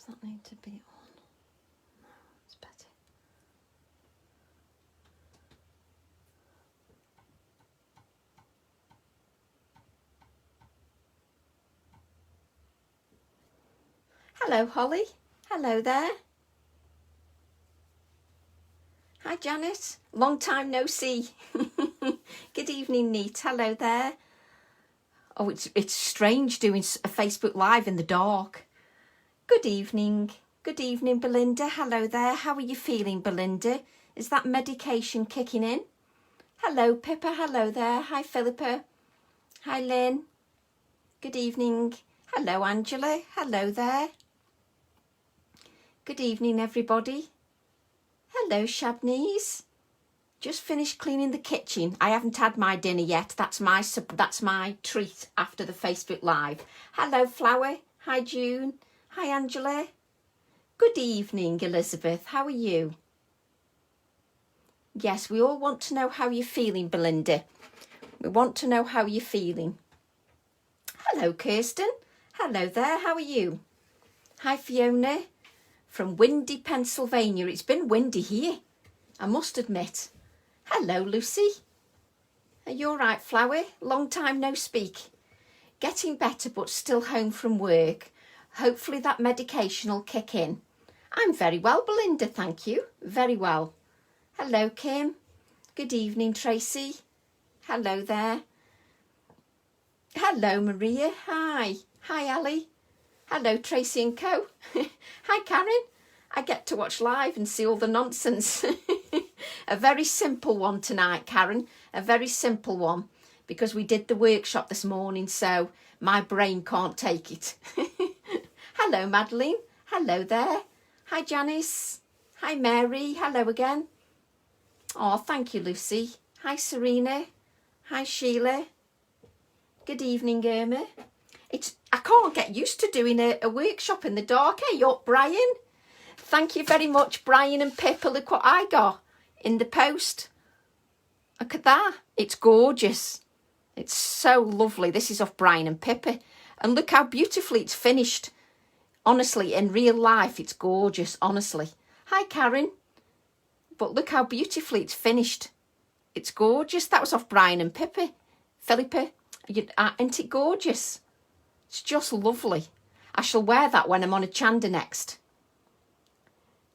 Does that need to be on? No, it's better. Hello, Holly. Hello there. Hi, Janet. Long time no see. Good evening, Neat. Hello there. Oh, it's strange doing a Facebook Live in the dark. Good evening. Good evening, Belinda. Hello there. How are you feeling, Belinda? Is that medication kicking in? Hello, Pippa. Hello there. Hi, Philippa. Hi, Lynn. Good evening. Hello, Angela. Hello there. Good evening, everybody. Hello, Shabnese. Just finished cleaning the kitchen. I haven't had my dinner yet. That's my treat after the Facebook Live. Hello, Flower. Hi, June. Hi, Angela. Good evening, Elizabeth. How are you? Yes, we all want to know how you're feeling, Belinda. We want to know how you're feeling. Hello, Kirsten. Hello there. How are you? Hi, Fiona. From windy Pennsylvania. It's been windy here, I must admit. Hello, Lucy. Are you all right, Flower? Long time no speak. Getting better, but still home from work. Hopefully that medication will kick in. I'm very well, Belinda, thank you. Very well. Hello, Kim. Good evening, Tracy. Hello there. Hello, Maria. Hi. Hi, Ali. Hello, Tracy and Co. Hi, Karen. I get to watch live and see all the nonsense. A very simple one tonight, Karen. A very simple one, because we did the workshop this morning, so my brain can't take it. Hello, Madeline. Hello there. Hi, Janice. Hi, Mary. Hello again. Oh, thank you, Lucy. Hi, Serena. Hi, Sheila. Good evening, Irma. I can't get used to doing a workshop in the dark, eh? You're Brian. Thank you very much, Brian and Pippa. Look what I got in the post. Look at that. It's gorgeous. It's so lovely. This is off Brian and Pippa. And look how beautifully it's finished. Honestly, in real life, it's gorgeous, honestly. Hi, Karen. But look how beautifully it's finished. It's gorgeous. That was off Brian and Pippa. Philippa, isn't it gorgeous? It's just lovely. I shall wear that when I'm on a Chanda next.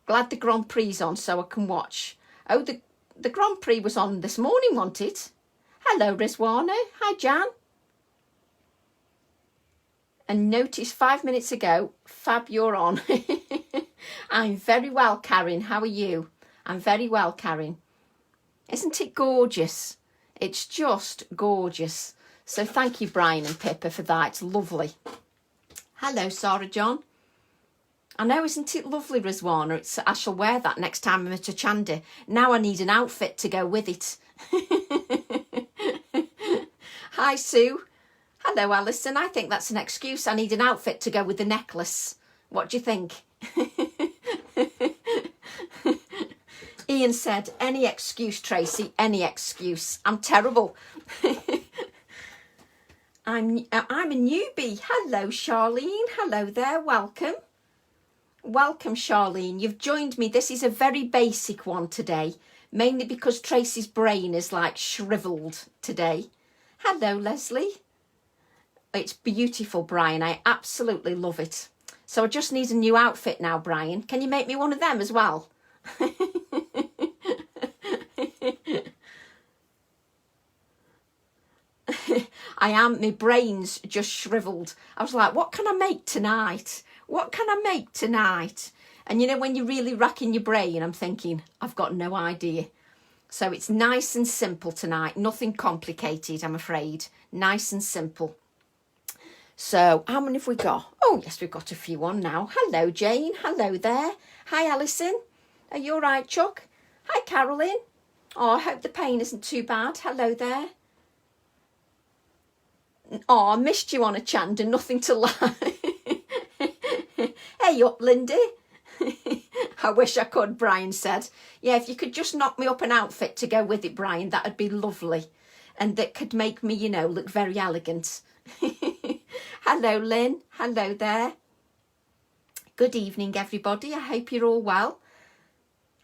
Glad the Grand Prix's on so I can watch. Oh, the Grand Prix was on this morning, wasn't it? Hello, Rizwana. Hi, Jan. And notice 5 minutes ago, Fab, you're on. I'm very well, Karen. How are you? I'm very well, Karen. Isn't it gorgeous? It's just gorgeous. So thank you, Brian and Pippa, for that. It's lovely. Hello, Sarah John. I know, isn't it lovely, Rizwana? I shall wear that next time I'm at a Chanda. Now I need an outfit to go with it. Hi, Sue. Hello, Alison. I think that's an excuse. I need an outfit to go with the necklace. What do you think? Ian said, any excuse, Tracy, any excuse. I'm terrible. I'm a newbie. Hello, Charlene. Hello there. Welcome. Welcome, Charlene. You've joined me. This is a very basic one today, mainly because Tracy's brain is like shriveled today. Hello, Leslie. It's beautiful, Brian. I absolutely love it. So I just need a new outfit now, Brian. Can you make me one of them as well? My brain's just shriveled. I was like, what can I make tonight? What can I make tonight? And you know, when you're really racking your brain, I'm thinking, I've got no idea. So it's nice and simple tonight. Nothing complicated, I'm afraid. Nice and simple. So how many have we got? Oh, yes, we've got a few on now. Hello, Jane. Hello there. Hi, Alison. Are you all right, Chuck? Hi, Carolyn. Oh, I hope the pain isn't too bad. Hello there. Oh, I missed you on a Chanda. Nothing to lie. Hey up, Lindy. I wish I could, Brian said. Yeah, if you could just knock me up an outfit to go with it, Brian, that'd be lovely. And that could make me, you know, look very elegant. Hello, Lynn. Hello there. Good evening, everybody. I hope you're all well.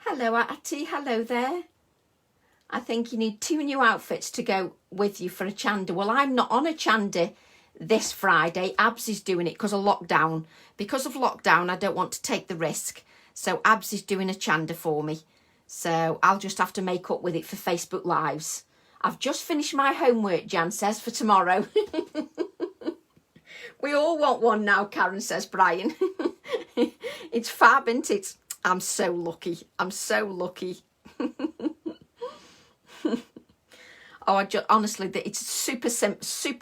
Hello, Atty. Hello there. I think you need 2 new outfits to go with you for a chanda. Well, I'm not on a chanda this Friday. Abs is doing it because of lockdown. Because of lockdown, I don't want to take the risk. So Abs is doing a chanda for me. So I'll just have to make up with it for Facebook Lives. I've just finished my homework, Jan says, for tomorrow. We all want one now, Karen says, Brian. It's fab, isn't it? I'm so lucky. I'm so lucky. Oh, honestly, it's super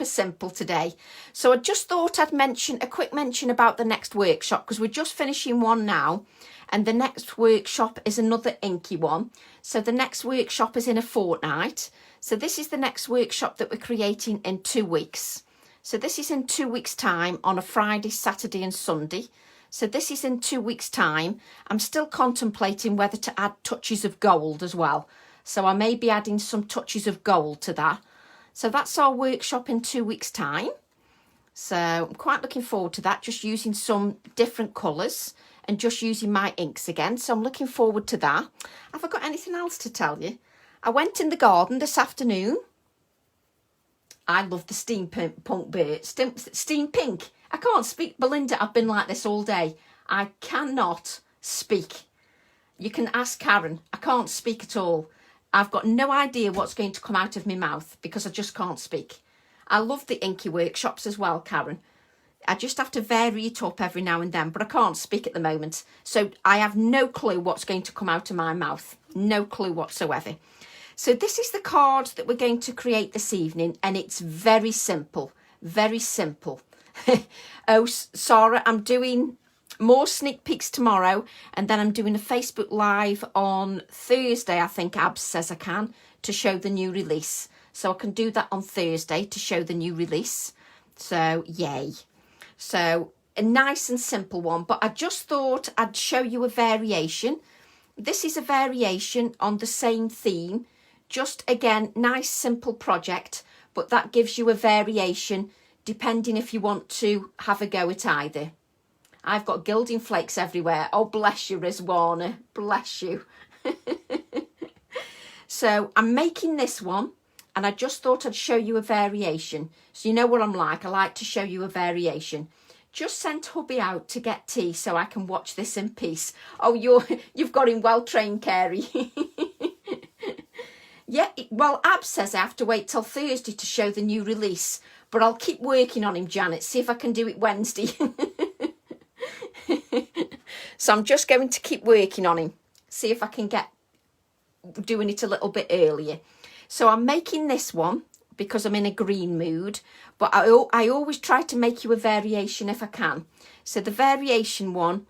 simple today. So I just thought I'd mention a quick mention about the next workshop, because we're just finishing one now, and the next workshop is another inky one. So the next workshop is in a fortnight. So this is the next workshop that we're creating in 2 weeks. So this is in 2 weeks' time on a Friday, Saturday and Sunday. So this is in 2 weeks' time. I'm still contemplating whether to add touches of gold as well. So I may be adding some touches of gold to that. So that's our workshop in 2 weeks' time. So I'm quite looking forward to that, just using some different colours and just using my inks again. So I'm looking forward to that. Have I got anything else to tell you? I went in the garden this afternoon. I love the steampunk bird. Steam pink. I can't speak. Belinda, I've been like this all day. I cannot speak. You can ask Karen. I can't speak at all. I've got no idea what's going to come out of my mouth because I just can't speak. I love the inky workshops as well, Karen. I just have to vary it up every now and then, but I can't speak at the moment. So I have no clue what's going to come out of my mouth. No clue whatsoever. So this is the card that we're going to create this evening, and it's very simple, very simple. Oh, Sarah, I'm doing more sneak peeks tomorrow, and then I'm doing a Facebook Live on Thursday, I think Abs says I can, to show the new release. So I can do that on Thursday to show the new release. So, yay. So, a nice and simple one, but I just thought I'd show you a variation. This is a variation on the same theme. Just, again, nice, simple project, but that gives you a variation depending if you want to have a go at either. I've got gilding flakes everywhere. Oh, bless you, Rizwana. Bless you. So I'm making this one, and I just thought I'd show you a variation. So you know what I'm like. I like to show you a variation. Just sent hubby out to get tea so I can watch this in peace. Oh, you've got him well trained, Carrie. Yeah, well, Ab says I have to wait till Thursday to show the new release, but I'll keep working on him, Janet, see if I can do it Wednesday. So I'm just going to keep working on him, see if I can get doing it a little bit earlier. So I'm making this one because I'm in a green mood, but I always try to make you a variation if I can. So the variation one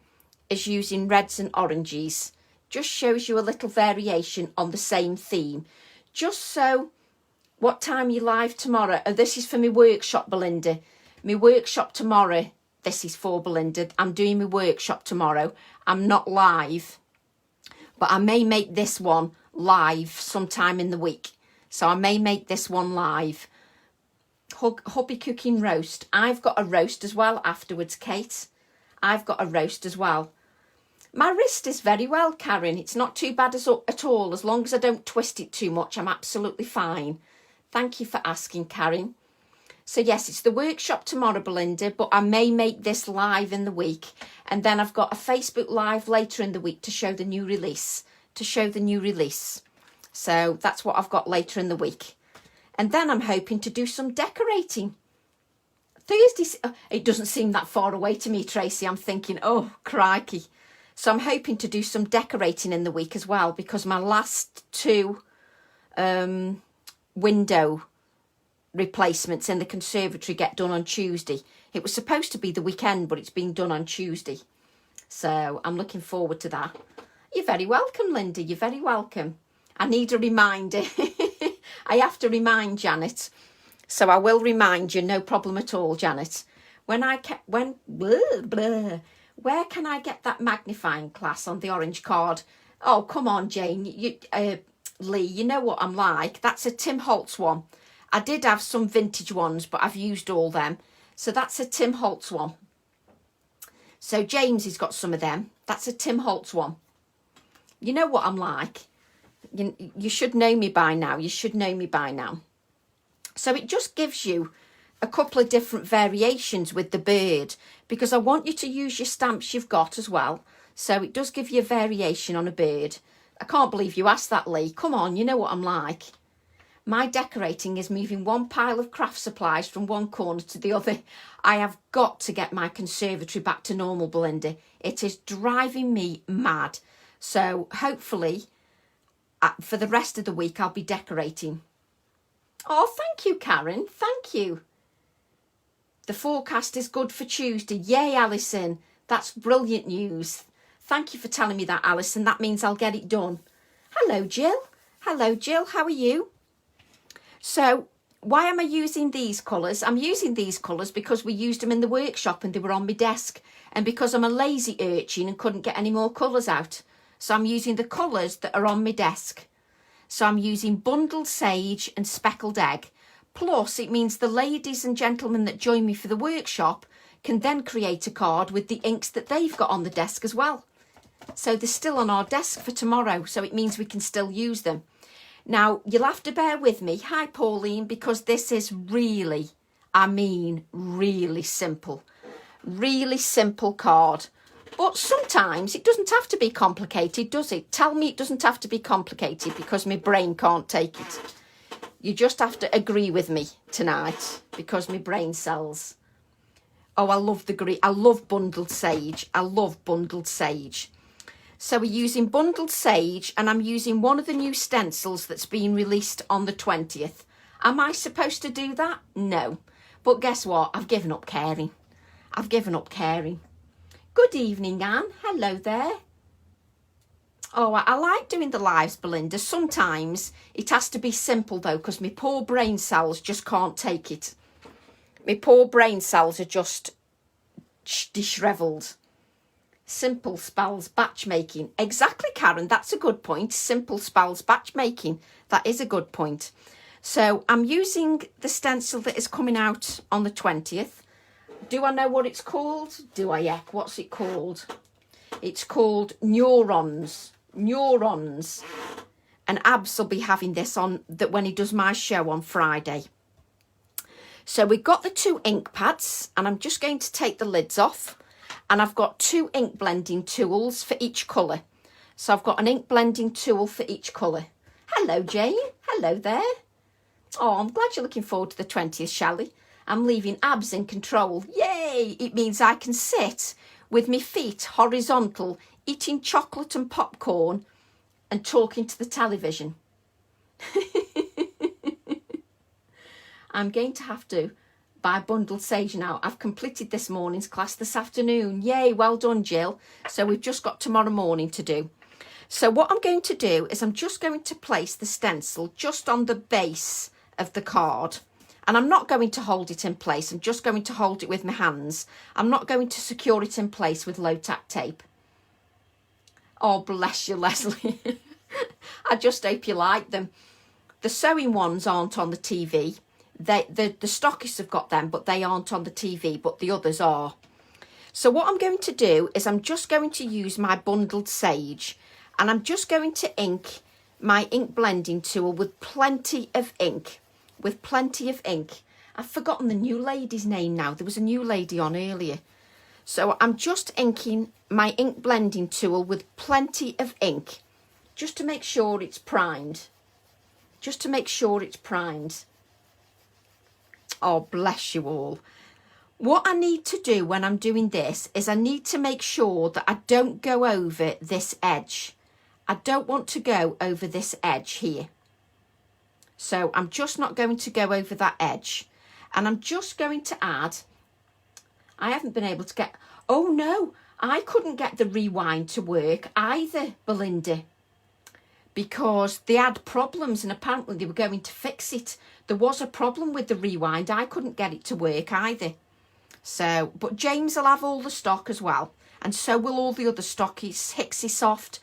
is using reds and oranges. Just shows you a little variation on the same theme. Just so, what time are you live tomorrow? Oh, this is for my workshop, Belinda. My workshop tomorrow, this is for Belinda. I'm doing my workshop tomorrow. I'm not live, but I may make this one live sometime in the week. So I may make this one live. Hubby cooking roast. I've got a roast as well afterwards, Kate. I've got a roast as well. My wrist is very well, Karen. It's not too bad at all. As long as I don't twist it too much, I'm absolutely fine. Thank you for asking, Karen. So yes, it's the workshop tomorrow, Belinda, but I may make this live in the week. And then I've got a Facebook Live later in the week to show the new release. So that's what I've got later in the week. And then I'm hoping to do some decorating. Thursday, it doesn't seem that far away to me, Tracy. I'm thinking, oh, crikey. So I'm hoping to do some decorating in the week as well, because my last 2 window replacements in the conservatory get done on Tuesday. It was supposed to be the weekend, but it's been done on Tuesday. So I'm looking forward to that. You're very welcome, Linda. You're very welcome. I need a reminder. I have to remind Janet. So I will remind you, no problem at all, Janet. Where can I get that magnifying glass on the orange card? Oh, come on, Jane. Lee, you know what I'm like. That's a Tim Holtz one. I did have some vintage ones, but I've used all them. So that's a Tim Holtz one. So James has got some of them. That's a Tim Holtz one. You know what I'm like. You should know me by now. You should know me by now. So it just gives you a couple of different variations with the bird, because I want you to use your stamps you've got as well. So it does give you a variation on a bird. I can't believe you asked that, Lee. Come on, you know what I'm like. My decorating is moving one pile of craft supplies from one corner to the other. I have got to get my conservatory back to normal, Belinda. It is driving me mad. So hopefully for the rest of the week I'll be decorating. Oh, thank you, Karen. Thank you. The forecast is good for Tuesday. Yay, Alison. That's brilliant news. Thank you for telling me that, Alison. That means I'll get it done. Hello, Jill. Hello, Jill. How are you? So why am I using these colours? I'm using these colours because we used them in the workshop and they were on my desk, and because I'm a lazy urchin and couldn't get any more colours out. So I'm using the colours that are on my desk. So I'm using Bundled Sage and Speckled Egg. Plus it means the ladies and gentlemen that join me for the workshop can then create a card with the inks that they've got on the desk as well. So they're still on our desk for tomorrow. So it means we can still use them. Now, you'll have to bear with me. Hi, Pauline, because this is really, I mean, really simple. Really simple card. But sometimes it doesn't have to be complicated, does it? Tell me it doesn't have to be complicated because my brain can't take it. You just have to agree with me tonight because my brain cells. Oh, I love the green. I love Bundled Sage. I love Bundled Sage. So we're using Bundled Sage, and I'm using one of the new stencils that's been released on the 20th. Am I supposed to do that? No. But guess what? I've given up caring. I've given up caring. Good evening, Anne. Hello there. Oh, I like doing the lives, Belinda. Sometimes it has to be simple, though, because my poor brain cells just can't take it. My poor brain cells are just dishrevelled. Simple spells batchmaking. Exactly, Karen. That's a good point. Simple spells batchmaking. That is a good point. So I'm using the stencil that is coming out on the 20th. Do I know what it's called? Do I, Eck? What's it called? It's called Neurons. Neurons. And Abs will be having this on that when he does my show on Friday. So we've got the 2 ink pads, and I'm just going to take the lids off. And I've got 2 ink blending tools for each colour. So I've got an ink blending tool for each colour. Hello, Jane. Hello there. Oh, I'm glad you're looking forward to the 20th, Shally. I'm leaving Abs in control. Yay! It means I can sit with my feet horizontal, eating chocolate and popcorn and talking to the television. I'm going to have to buy Bundled Sage now. I've completed this morning's class this afternoon. Yay, well done, Jill. So we've just got tomorrow morning to do. So what I'm going to do is I'm just going to place the stencil just on the base of the card. And I'm not going to hold it in place. I'm just going to hold it with my hands. I'm not going to secure it in place with low-tack tape. Oh, bless you, Leslie. I just hope you like them. The sewing ones aren't on the TV. The stockists have got them, but they aren't on the TV, but the others are. So what I'm going to do is I'm just going to use my Bundled Sage, and I'm just going to ink my ink blending tool with plenty of ink. With plenty of ink. I've forgotten the new lady's name now. There was a new lady on earlier. So I'm just inking my ink blending tool with plenty of ink, just to make sure it's primed. Just to make sure it's primed. Oh, bless you all. What I need to do when I'm doing this is I need to make sure that I don't go over this edge. I don't want to go over this edge here. So I'm just not going to go over that edge. And I'm just going to add, I haven't been able to get, oh no, I couldn't get the rewind to work either, Belinda, because they had problems and apparently they were going to fix it. There was a problem with the rewind. I couldn't get it to work either. So, but James will have all the stock as well. And so will all the other stockies, Hixie Soft,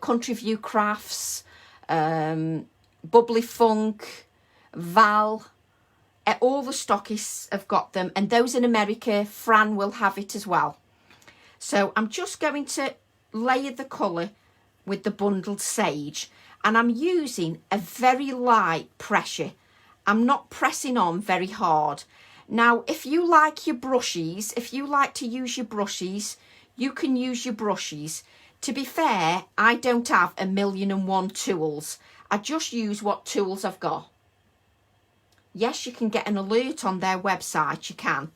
Country View Crafts, Bubbly Funk, Val, all the stockists have got them, and those in America, Fran will have it as well. So I'm just going to layer the colour with the bundled sage, and I'm using a very light pressure. I'm not pressing on very hard. Now, if you like your brushes, if you like to use your brushes, you can use your brushes. To be fair, I don't have 1,000,001 tools. I just use what tools I've got. Yes, you can get an alert on their website, you can.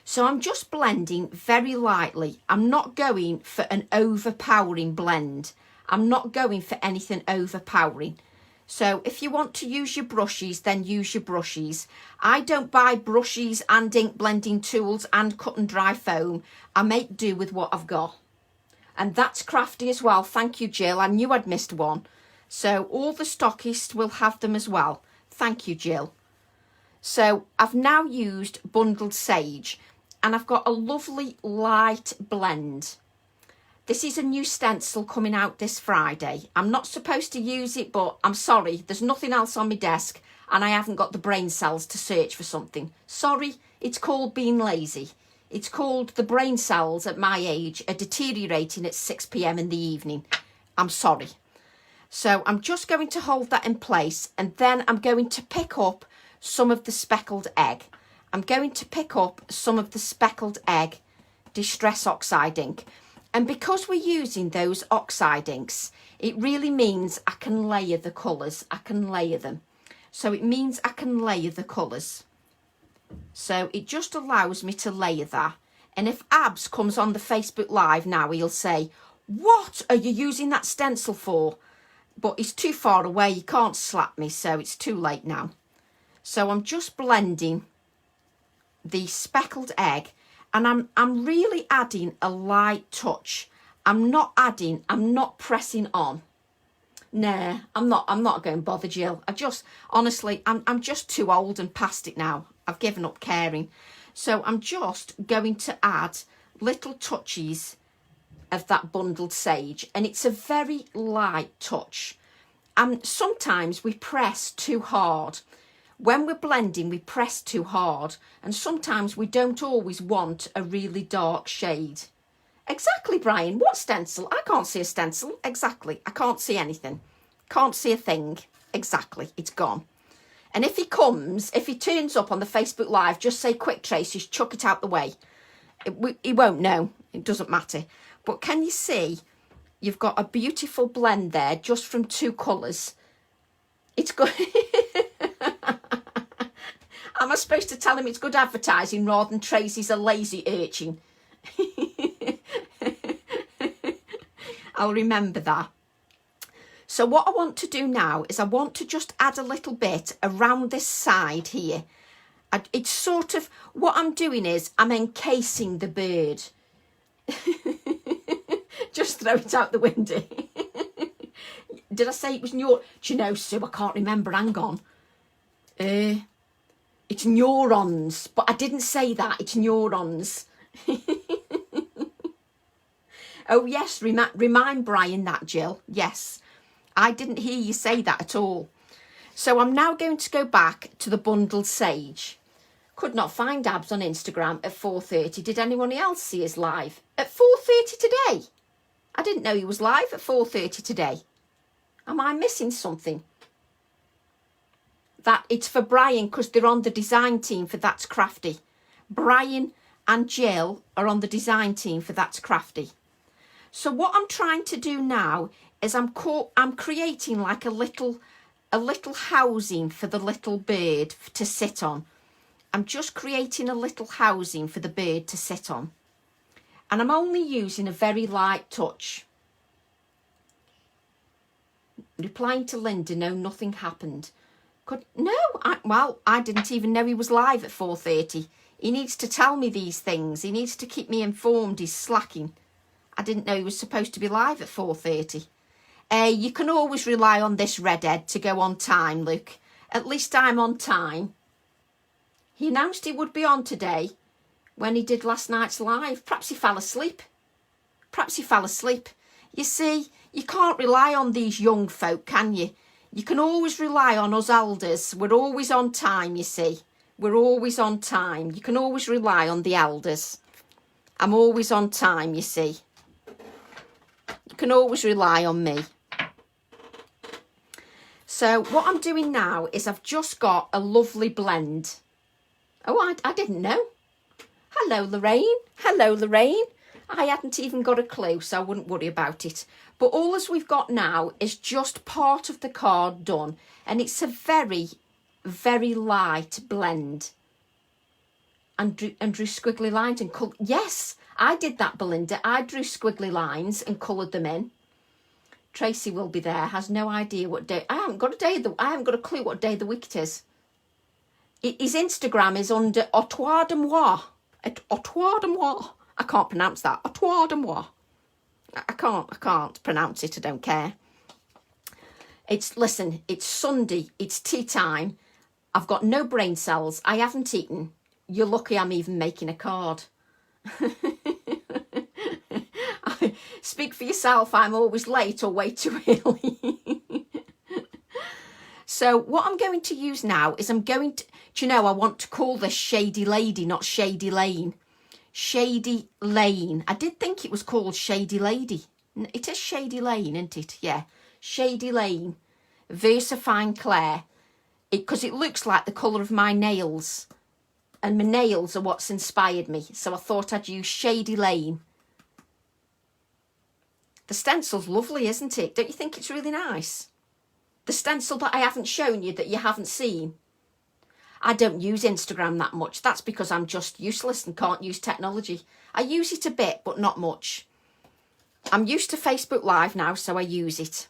So I'm just blending very lightly. I'm not going for an overpowering blend. I'm not going for anything overpowering. So if you want to use your brushes, then use your brushes. I don't buy brushes and ink blending tools and cut and dry foam. I make do with what I've got. And that's crafty as well. Thank you, Jill. I knew I'd missed one. So all the stockists will have them as well. Thank you, Jill. So I've now used bundled sage, and I've got a lovely light blend. This is a new stencil coming out this Friday. I'm not supposed to use it, but I'm sorry. There's nothing else on my desk and I haven't got the brain cells to search for something. Sorry, it's called being lazy. It's called the brain cells at my age are deteriorating at 6 p.m. in the evening. I'm sorry. So I'm just going to hold that in place, and then I'm going to pick up some of the speckled egg. I'm going to pick up some of the speckled egg Distress Oxide ink. And because we're using those oxide inks, it really means I can layer the colours. I can layer them. So it means I can layer the colours. So it just allows me to layer that. And if Abs comes on the Facebook Live now, he'll say, "What are you using that stencil for?" But he's too far away. He can't slap me, so it's too late now. So I'm just blending the speckled egg. And I'm really adding a light touch. I'm not pressing on. Nah, I'm not going to bother, Jill. Honestly, I'm just too old and past it now. I've given up caring. So I'm just going to add little touches of that bundled sage. And it's a very light touch. And sometimes we press too hard. When we're blending, we press too hard, and sometimes we don't always want a really dark shade. Exactly, Brian. What stencil? I can't see a stencil. Exactly. I can't see anything. Can't see a thing. Exactly. It's gone. And if he turns up on the Facebook Live, just say, "Quick, Tracy, chuck it out the way." He won't know. It doesn't matter. But can you see you've got a beautiful blend there just from two colours? It's good. Am I supposed to tell him it's good advertising rather than Tracy's a lazy urchin? I'll remember that. So what I want to do now is I want to just add a little bit around this side here. It's sort of, what I'm doing is I'm encasing the bird. Just throw it out the window. Did I say it was do you know, Sue, I can't remember, hang on. It's neurons, but I didn't say that. It's neurons. Oh, yes, remind Brian that, Jill. Yes, I didn't hear you say that at all. So I'm now going to go back to the bundled sage. Could not find Abs on Instagram at 4:30. Did anyone else see his live? At 4:30 today? I didn't know he was live at 4:30 today. Am I missing something? That it's for Brian because they're on the design team for That's Crafty. Brian and Jill are on the design team for That's Crafty. So what I'm trying to do now is I'm creating like a little housing for the little bird to sit on. I'm just creating a little housing for the bird to sit on. And I'm only using a very light touch. Replying to Linda, no, nothing happened. I didn't even know he was live at 4:30. He needs to tell me these things. He needs to keep me informed. He's slacking. I didn't know he was supposed to be live at 4:30. You can always rely on this redhead to go on time, Luke. At least I'm on time. He announced he would be on today when he did last night's live. Perhaps he fell asleep. You see, you can't rely on these young folk, can you? You can always rely on us elders. We're always on time, you see. We're always on time. You can always rely on the elders. I'm always on time, you see. You can always rely on me. So what I'm doing now is I've just got a lovely blend. Oh, I didn't know. Hello, Lorraine. Hello, Lorraine. I hadn't even got a clue, so I wouldn't worry about it. But all as we've got now is just part of the card done. And it's a very, very light blend. And drew squiggly lines and colour. Yes, I did that, Belinda. I drew squiggly lines and coloured them in. Tracy will be there. Has no idea what day. I haven't got a clue what day of the week it is. His Instagram is under Autoir de Moi. Autoir de Moi. I can't pronounce that. Autoir de Moi. I can't pronounce it. I don't care. Listen, it's Sunday. It's tea time. I've got no brain cells. I haven't eaten. You're lucky I'm even making a card. Speak for yourself. I'm always late or way too early. So what I'm going to use now is do you know, I want to call this Shady Lady, not Shady Lane. Shady Lane. I did think it was called Shady Lady. It is Shady Lane, isn't it? Yeah. Shady Lane. Versafine Claire. Because it looks like the colour of my nails. And my nails are what's inspired me. So I thought I'd use Shady Lane. The stencil's lovely, isn't it? Don't you think it's really nice? The stencil that I haven't shown you, that you haven't seen. I don't use Instagram that much. That's because I'm just useless and can't use technology. I use it a bit, but not much. I'm used to Facebook Live now, so I use it.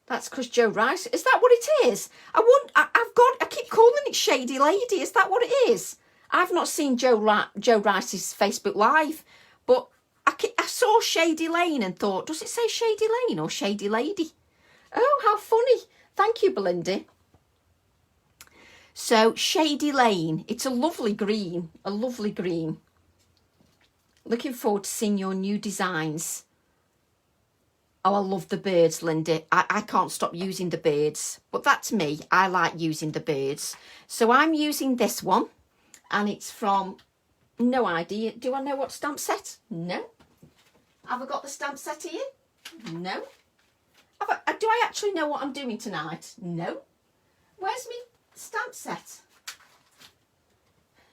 That's because Joe Rice. Is that what it is? I keep calling it Shady Lady. Is that what it is? I've not seen Joe Rice's Facebook Live, but I saw Shady Lane and thought, does it say Shady Lane or Shady Lady? Oh, how funny. Thank you, Belinda. So, Shady Lane. It's a lovely green. A lovely green. Looking forward to seeing your new designs. Oh, I love the birds, Linda. I can't stop using the birds. But that's me. I like using the birds. So I'm using this one. And it's from... No idea. Do I know what stamp set? No. Have I got the stamp set here? No. Do I actually know what I'm doing tonight? No. Where's my stamp set?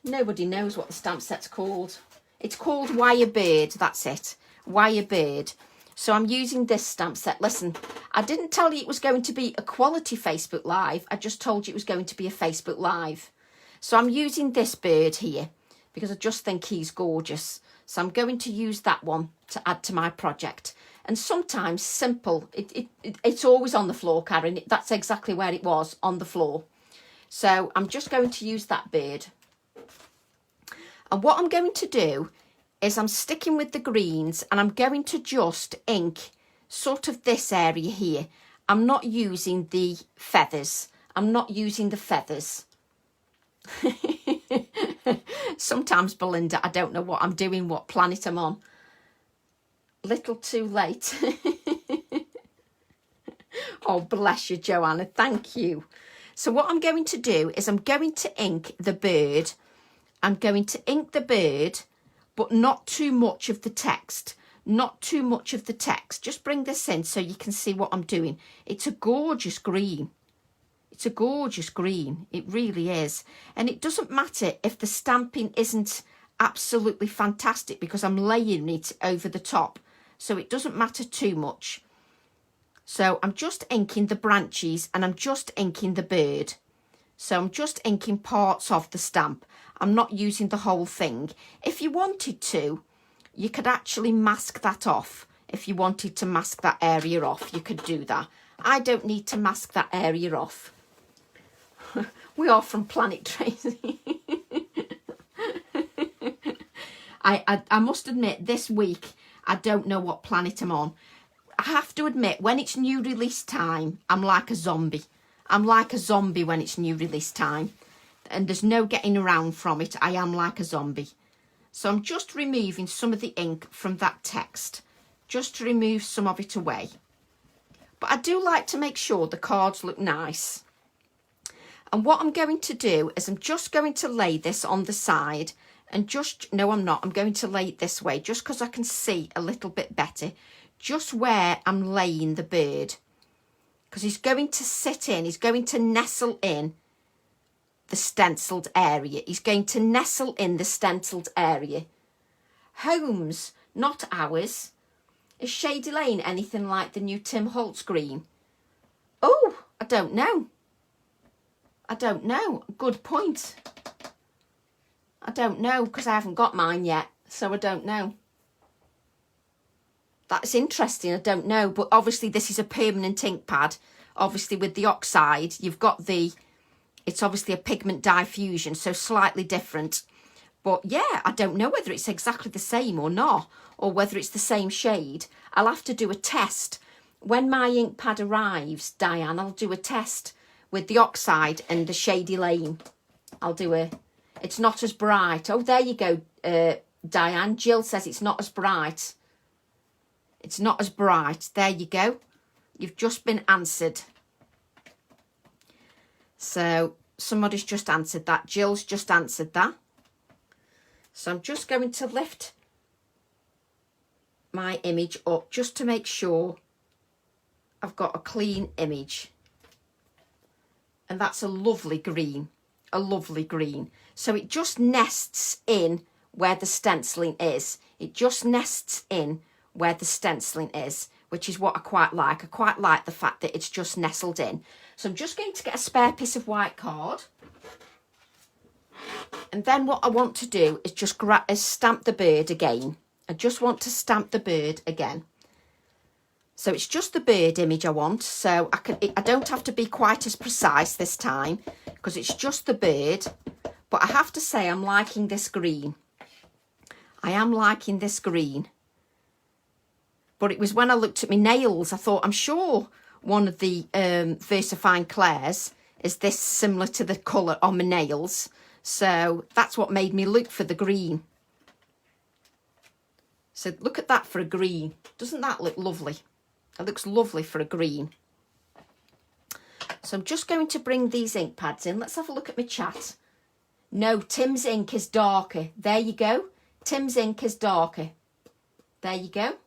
Nobody knows what the stamp set's called. It's called Wire Bird. That's it. Wire Bird. So I'm using this stamp set. Listen, I didn't tell you it was going to be a quality Facebook Live. I just told you it was going to be a Facebook Live. So I'm using this bird here because I just think he's gorgeous. So I'm going to use that one to add to my project. And sometimes simple, it's always on the floor, Karen. That's exactly where it was, on the floor. So I'm just going to use that bird. And what I'm going to do is I'm sticking with the greens and I'm going to just ink sort of this area here. I'm not using the feathers. I'm not using the feathers. Sometimes, Belinda, I don't know what I'm doing, what planet I'm on. Little too late. Oh, bless you, Joanna. Thank you. So what I'm going to do is I'm going to ink the bird. I'm going to ink the bird, but not too much of the text. Not too much of the text. Just bring this in so you can see what I'm doing. It's a gorgeous green. It's a gorgeous green. It really is. And it doesn't matter if the stamping isn't absolutely fantastic because I'm layering it over the top. So it doesn't matter too much. So I'm just inking the branches and I'm just inking the bird. So I'm just inking parts of the stamp. I'm not using the whole thing. If you wanted to, you could actually mask that off. If you wanted to mask that area off, you could do that. I don't need to mask that area off. We are from Planet Tracy. I must admit, this week, I don't know what planet I'm on. I have to admit, when it's new release time, I'm like a zombie. I'm like a zombie when it's new release time. And there's no getting around from it. I am like a zombie. So I'm just removing some of the ink from that text. Just to remove some of it away. But I do like to make sure the cards look nice. And what I'm going to do is I'm just going to lay this on the side And just, no, I'm not. I'm going to lay it this way just because I can see a little bit better. Just where I'm laying the bird. Because he's going to sit in, he's going to nestle in the stenciled area. He's going to nestle in the stenciled area. Homes, not ours. Is Shady Lane anything like the new Tim Holtz green? Oh, I don't know. I don't know. Good point. I don't know because I haven't got mine yet, so I don't know. That's interesting. I don't know, but obviously this is a permanent ink pad. Obviously with the oxide, you've got the, it's obviously a pigment diffusion, so slightly different. But yeah, I don't know whether it's exactly the same or not, or whether it's the same shade. I'll have to do a test. When my ink pad arrives, Diane, I'll do a test with the oxide and the Shady Lane. I'll do a, it's not as bright. Oh, there you go, Diane. Jill says it's not as bright. It's not as bright. There you go. You've just been answered. So somebody's just answered that. Jill's just answered that. So I'm just going to lift my image up just to make sure I've got a clean image. And that's a lovely green. A lovely green. So it just nests in where the stenciling is. It just nests in where the stenciling is, which is what I quite like. I quite like the fact that it's just nestled in. So I'm just going to get a spare piece of white card. And then what I want to do is just stamp the bird again. I just want to stamp the bird again. So it's just the bird image I want. So I don't have to be quite as precise this time because it's just the bird. But I have to say I'm liking this green. I am liking this green. But it was when I looked at my nails, I thought, I'm sure one of the VersaFine Clairs is this similar to the colour on my nails. So that's what made me look for the green. So look at that for a green. Doesn't that look lovely? It looks lovely for a green. So I'm just going to bring these ink pads in. Let's have a look at my chat. No, Tim's ink is darker. There you go. Tim's ink is darker. There you go.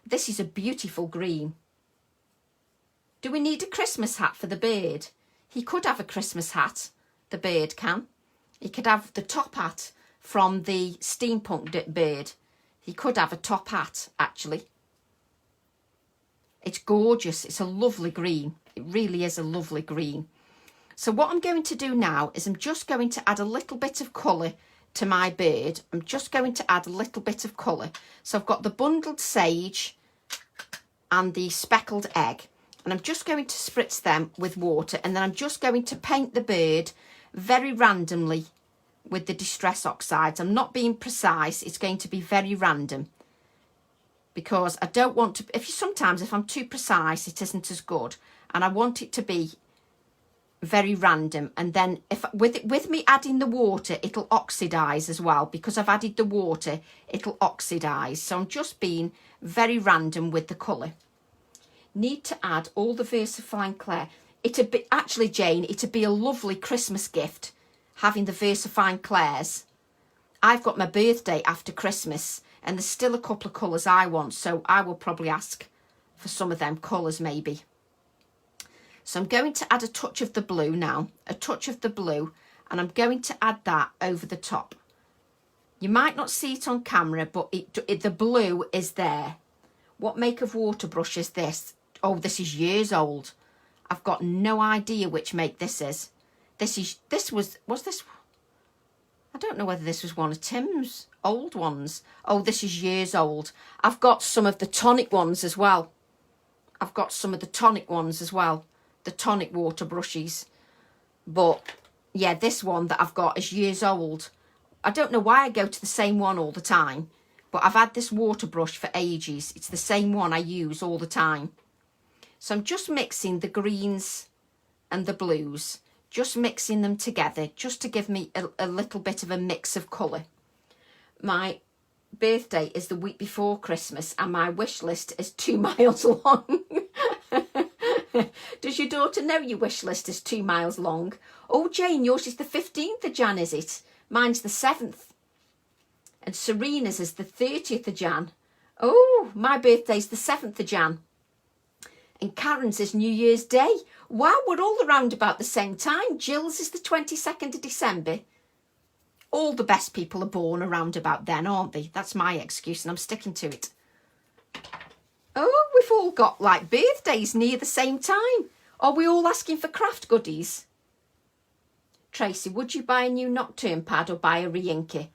This is a beautiful green. Do we need a Christmas hat for the bird? He could have a Christmas hat. The bird can. He could have the top hat from the steampunk bird. He could have a top hat, actually. It's gorgeous. It's a lovely green. It really is a lovely green. So what I'm going to do now is I'm just going to add a little bit of colour to my bird. I'm just going to add a little bit of colour. So I've got the bundled sage and the speckled egg. And I'm just going to spritz them with water. And then I'm just going to paint the bird very randomly with the Distress Oxides. I'm not being precise. It's going to be very random. Because I don't want to... Sometimes if I'm too precise, it isn't as good. And I want it to be very random. And then with me adding the water, it'll oxidise as well. Because I've added the water, it'll oxidise. So I'm just being very random with the colour. Need to add all the VersaFine Clair. It'd be, actually, Jane, it'd be a lovely Christmas gift having the VersaFine Clairs. I've got my birthday after Christmas and there's still a couple of colours I want. So I will probably ask for some of them colours maybe. So I'm going to add a touch of the blue now. A touch of the blue. And I'm going to add that over the top. You might not see it on camera, but the blue is there. What make of water brush is this? Oh, this is years old. I've got no idea which make this is. Was this? I don't know whether this was one of Tim's old ones. Oh, this is years old. I've got some of the tonic ones as well. The tonic water brushes. But yeah, this one that I've got is years old. I don't know why I go to the same one all the time. But I've had this water brush for ages. It's the same one I use all the time. So I'm just mixing the greens and the blues. Just mixing them together. Just to give me a little bit of a mix of colour. My birthday is the week before Christmas. And my wish list is 2 miles long. Does your daughter know your wish list is 2 miles long? Oh, Jane, yours is the 15th of Jan, is it? Mine's the 7th. And Serena's is the 30th of Jan. Oh, my birthday's the 7th of Jan. And Karen's is New Year's Day. Wow, we're all around about the same time. Jill's is the 22nd of December. All the best people are born around about then, aren't they? That's my excuse and I'm sticking to it. Oh, we've all got like birthdays near the same time. Are we all asking for craft goodies? Tracy, would you buy a new Nocturne pad or buy a re-inker?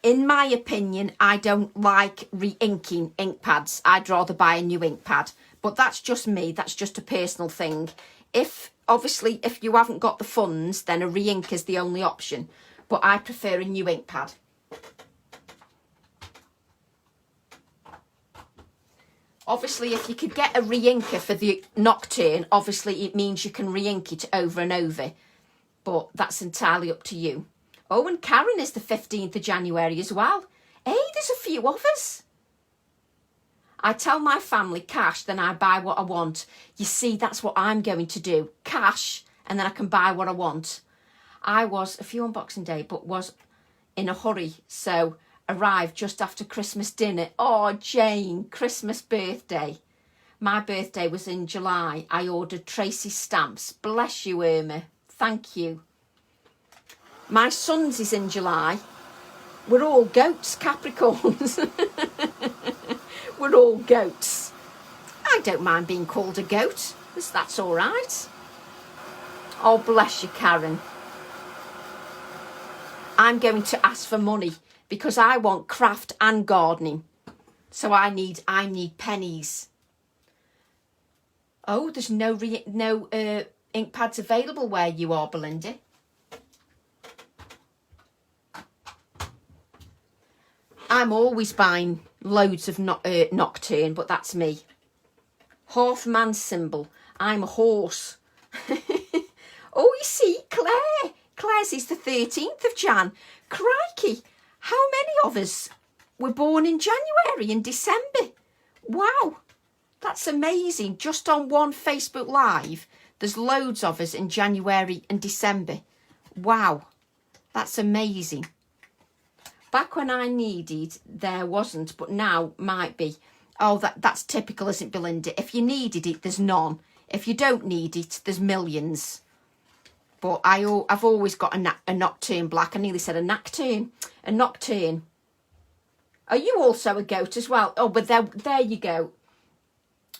In my opinion, I don't like re-inking ink pads. I'd rather buy a new ink pad. But that's just me. That's just a personal thing. Obviously, if you haven't got the funds, then a re-ink is the only option. But I prefer a new ink pad. Obviously, if you could get a re-inker for the Nocturne, obviously it means you can re-ink it over and over. But that's entirely up to you. Oh, and Karen is the 15th of January as well. Hey, there's a few of us. I tell my family cash, then I buy what I want. You see, that's what I'm going to do. Cash, and then I can buy what I want. I was, a few on Boxing Day, but was in a hurry. So arrived just after Christmas dinner. Oh, Jane, Christmas birthday. My birthday was in July. I ordered Tracy stamps. Bless you, Irma. Thank you. My son's is in July. We're all goats, Capricorns. We're all goats. I don't mind being called a goat. That's all right. Oh, bless you, Karen. I'm going to ask for money because I want craft and gardening. So I need pennies. Oh, there's no ink pads available where you are, Belinda. I'm always buying loads of Nocturne, but that's me. Half man symbol. I'm a horse. Oh, you see, Claire's is the 13th of Jan. Crikey, how many of us were born in January and December? Wow, that's amazing. Just on one Facebook Live, there's loads of us in January and December. Wow, that's amazing. Back when I needed, there wasn't, but now might be. Oh, that's typical, isn't it, Belinda? If you needed it, there's none. If you don't need it, there's millions. But I've always got a Nocturne black. I nearly said a Nocturne. A Nocturne. Are you also a goat as well? Oh, but there you go.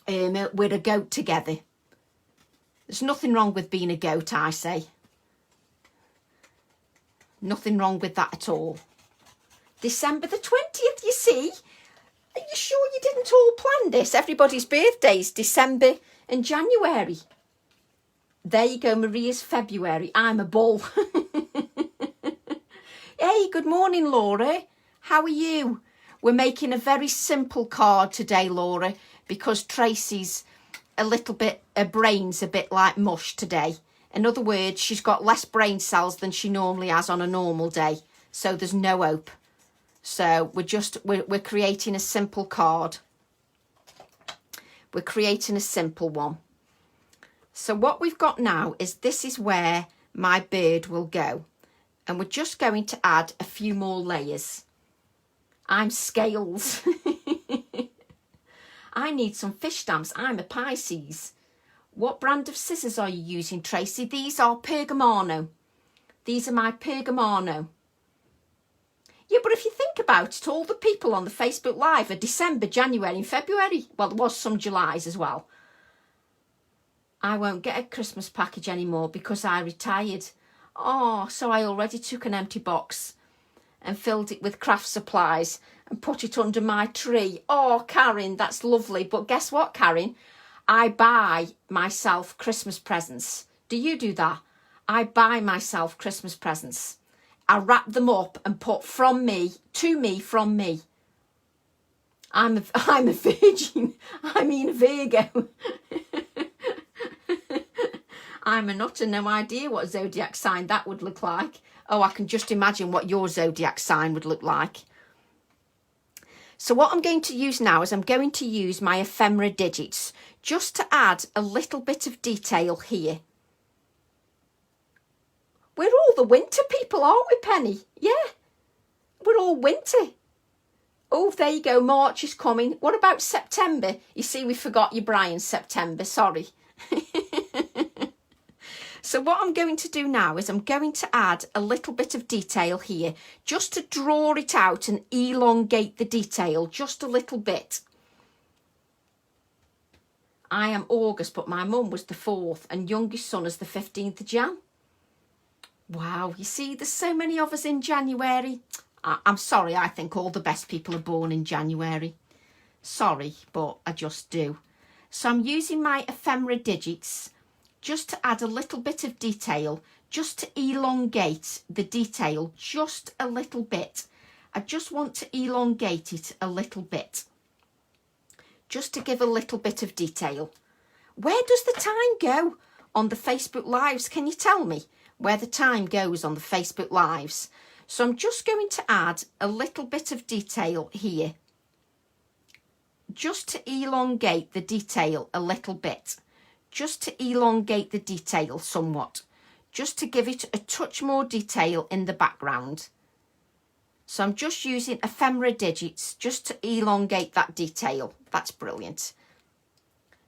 We're a goat together. There's nothing wrong with being a goat, I say. Nothing wrong with that at all. December the 20th, you see? Are you sure you didn't all plan this? Everybody's birthdays, December and January. There you go, Maria's February. I'm a bull. Hey, good morning, Laura. How are you? We're making a very simple card today, Laura, because Tracy's her brain's a bit like mush today. In other words, she's got less brain cells than she normally has on a normal day. So there's no hope. So we're creating a simple card. We're creating a simple one. So what we've got now is this is where my bird will go. And we're just going to add a few more layers. I'm scales. I need some fish stamps. I'm a Pisces. What brand of scissors are you using, Tracy? These are Pergamano. These are my Pergamano. Yeah, but if you think about it, all the people on the Facebook Live are December, January and February. Well, there was some Julys as well. I won't get a Christmas package anymore because I retired. Oh, so I already took an empty box and filled it with craft supplies and put it under my tree. Oh, Karen, that's lovely. But guess what, Karen? I buy myself Christmas presents. Do you do that? I buy myself Christmas presents. I wrap them up and put from me, to me, from me. I'm a virgin. I mean a Virgo. I'm a nutter, no idea what zodiac sign that would look like. Oh, I can just imagine what your zodiac sign would look like. So what I'm going to use now is I'm going to use my ephemera digits just to add a little bit of detail here. We're all the winter people, aren't we, Penny? Yeah. we're all winter. Oh, there you go, March is coming. What about September? You see, we forgot you, Brian, September, sorry. So what I'm going to do now is I'm going to add a little bit of detail here, just to draw it out and elongate the detail just a little bit. I am August, but my mum was the 4th and youngest son is the 15th of Jan. Wow, you see, there's so many of us in January. I'm sorry, I think all the best people are born in January. Sorry, but I just do. So I'm using my ephemera digits just to add a little bit of detail, just to elongate the detail just a little bit. I just want to elongate it a little bit, just to give a little bit of detail. Where does the time go on the Facebook Lives? Can you tell me where the time goes on the Facebook Lives? So I'm just going to add a little bit of detail here, just to elongate the detail a little bit, just to elongate the detail somewhat, just to give it a touch more detail in the background. So I'm just using ephemera digits just to elongate that detail. That's brilliant.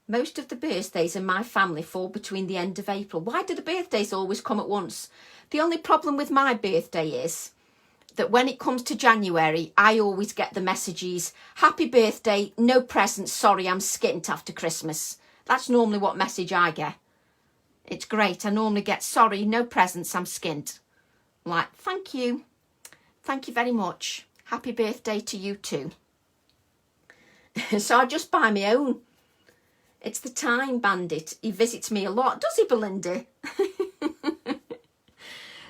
Most of the birthdays in my family fall between the end of April. Why do the birthdays always come at once? The only problem with my birthday is that when it comes to January, I always get the messages, happy birthday, no presents, sorry, I'm skint after Christmas. That's normally what message I get. It's great. I normally get, sorry, no presents, I'm skint. I'm like, thank you. Thank you very much. Happy birthday to you too. So I just buy my own. It's the Time Bandit. He visits me a lot. Does he, Belinda?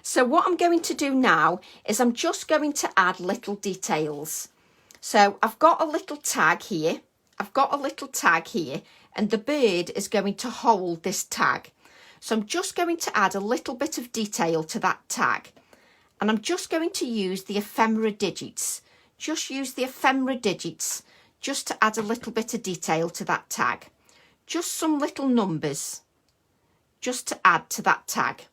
So what I'm going to do now is I'm just going to add little details. So I've got a little tag here. And the bird is going to hold this tag. So I'm just going to add a little bit of detail to that tag. And I'm just going to use the ephemera digits. Just use the ephemera digits just to add a little bit of detail to that tag. Just some little numbers just to add to that tag.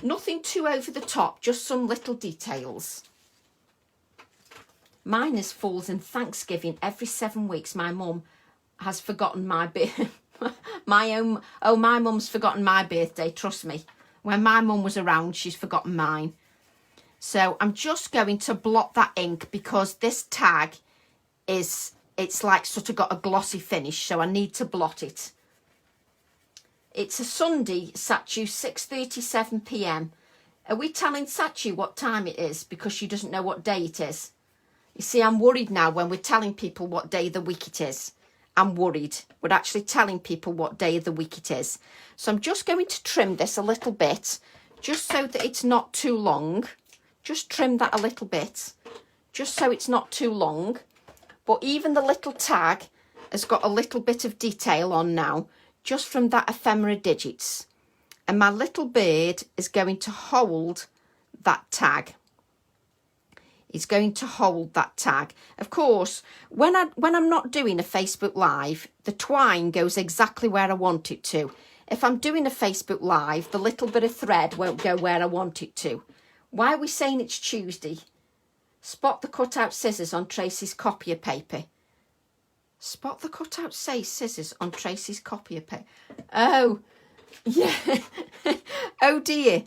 Nothing too over the top, just some little details. Mine is falls in Thanksgiving every 7 weeks. My mum has forgotten my my mum's forgotten my birthday, trust me. When my mum was around, she's forgotten mine. So I'm just going to blot that ink because this tag it's like sort of got a glossy finish, so I need to blot it. It's a Sunday, Sachu, 6:37 p.m. Are we telling Sachi what time it is because she doesn't know what day it is? You see, I'm worried now when we're telling people what day of the week it is. I'm worried. We're actually telling people what day of the week it is. So I'm just going to trim this a little bit, just so that it's not too long. Just trim that a little bit, just so it's not too long. But even the little tag has got a little bit of detail on now, just from that ephemera digits. And my little bird is going to hold that tag. It's going to hold that tag. Of course, when I'm not doing a Facebook Live, the twine goes exactly where I want it to. If I'm doing a Facebook Live, the little bit of thread won't go where I want it to. Why are we saying it's Tuesday? Spot the cutout scissors on Tracy's copier paper. Spot the cutout scissors on Tracy's copier paper. Oh, yeah. Oh dear.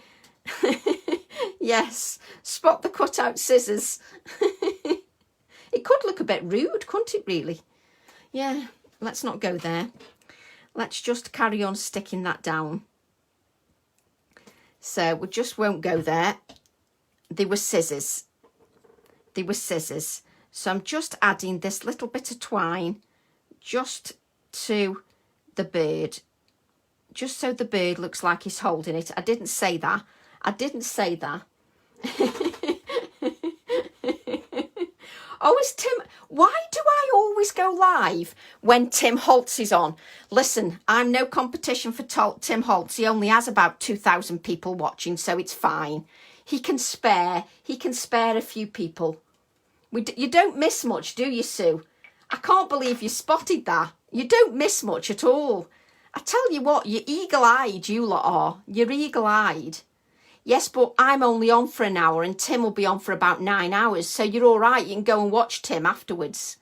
Yes, spot the cutout scissors. It could look a bit rude, couldn't it, really? Yeah, let's not go there. Let's just carry on sticking that down. So we just won't go there. They were scissors. They were scissors. So I'm just adding this little bit of twine just to the bird. Just so the bird looks like he's holding it. I didn't say that. I didn't say that. Oh, is Tim... Why do I always go live when Tim Holtz is on? Listen, I'm no competition for Tim Holtz. He only has about 2,000 people watching, so it's fine. He can spare a few people. You don't miss much, do you, Sue? I can't believe you spotted that. You don't miss much at all. I tell you what, you're eagle-eyed, you lot are. You're eagle-eyed. Yes, but I'm only on for an hour and Tim will be on for about 9 hours. So you're all right. You can go and watch Tim afterwards.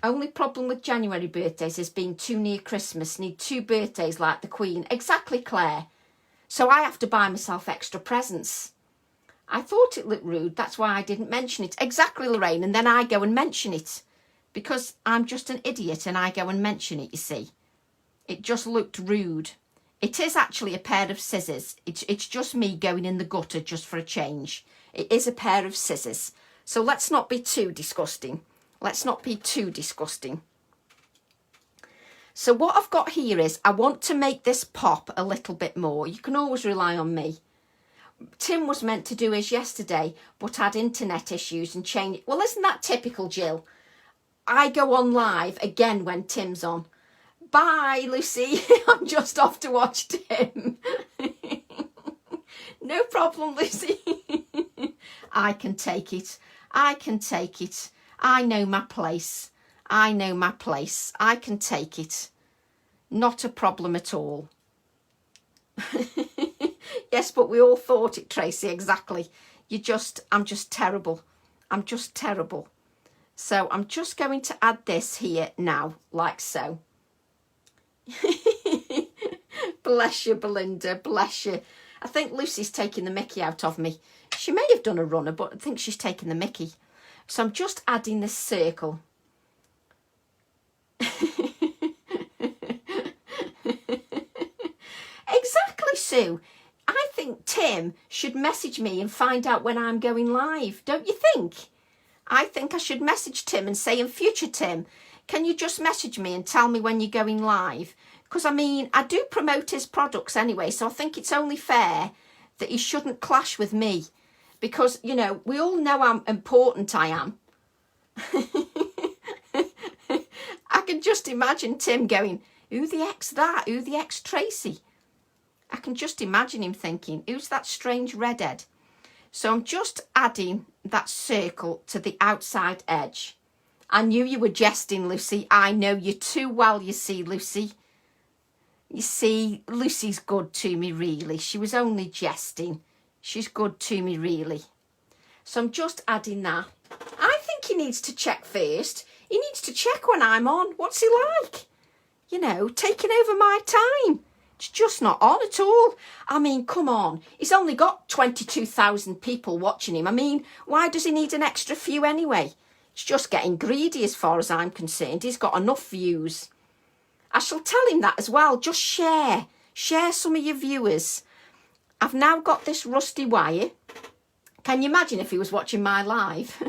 Only problem with January birthdays is being too near Christmas. Need 2 birthdays like the Queen. Exactly, Claire. So I have to buy myself extra presents. I thought it looked rude. That's why I didn't mention it. Exactly, Lorraine. And then I go and mention it. Because I'm just an idiot and I go and mention it, you see. It just looked rude. It is actually a pair of scissors. It's just me going in the gutter just for a change. It is a pair of scissors. So let's not be too disgusting. Let's not be too disgusting. So what I've got here is I want to make this pop a little bit more. You can always rely on me. Tim was meant to do his yesterday, but had internet issues and changed. Well, isn't that typical, Jill? I go on live again when Tim's on. Bye, Lucy. I'm just off to watch Tim. No problem, Lucy. I can take it. I can take it. I know my place. I know my place. I can take it. Not a problem at all. Yes, but we all thought it, Tracy, exactly. I'm just terrible. I'm just terrible. So I'm just going to add this here now, like so. Bless you, Belinda, bless you. I think Lucy's taking the mickey out of me. She may have done a runner, but I think she's taking the mickey. So I'm just adding this circle. Exactly, Sue. I think Tim should message me and find out when I'm going live, don't you think? I think I should message Tim and say, in future, Tim, can you just message me and tell me when you're going live? Because, I mean, I do promote his products anyway, so I think it's only fair that he shouldn't clash with me. Because, you know, we all know how important I am. I can just imagine Tim going, who the heck's that? Who the heck's Tracy? I can just imagine him thinking, who's that strange redhead? So I'm just adding that circle to the outside edge. I knew you were jesting, Lucy. I know you too well, you see, Lucy. You see, Lucy's good to me, really. She was only jesting. She's good to me, really. So I'm just adding that. I think he needs to check first. He needs to check when I'm on. What's he like? You know, taking over my time. It's just not on at all. I mean, come on. He's only got 22,000 people watching him. I mean, why does he need an extra few anyway? It's just getting greedy as far as I'm concerned. He's got enough views. I shall tell him that as well. Just share. Share some of your viewers. I've now got this rusty wire. Can you imagine if he was watching my live?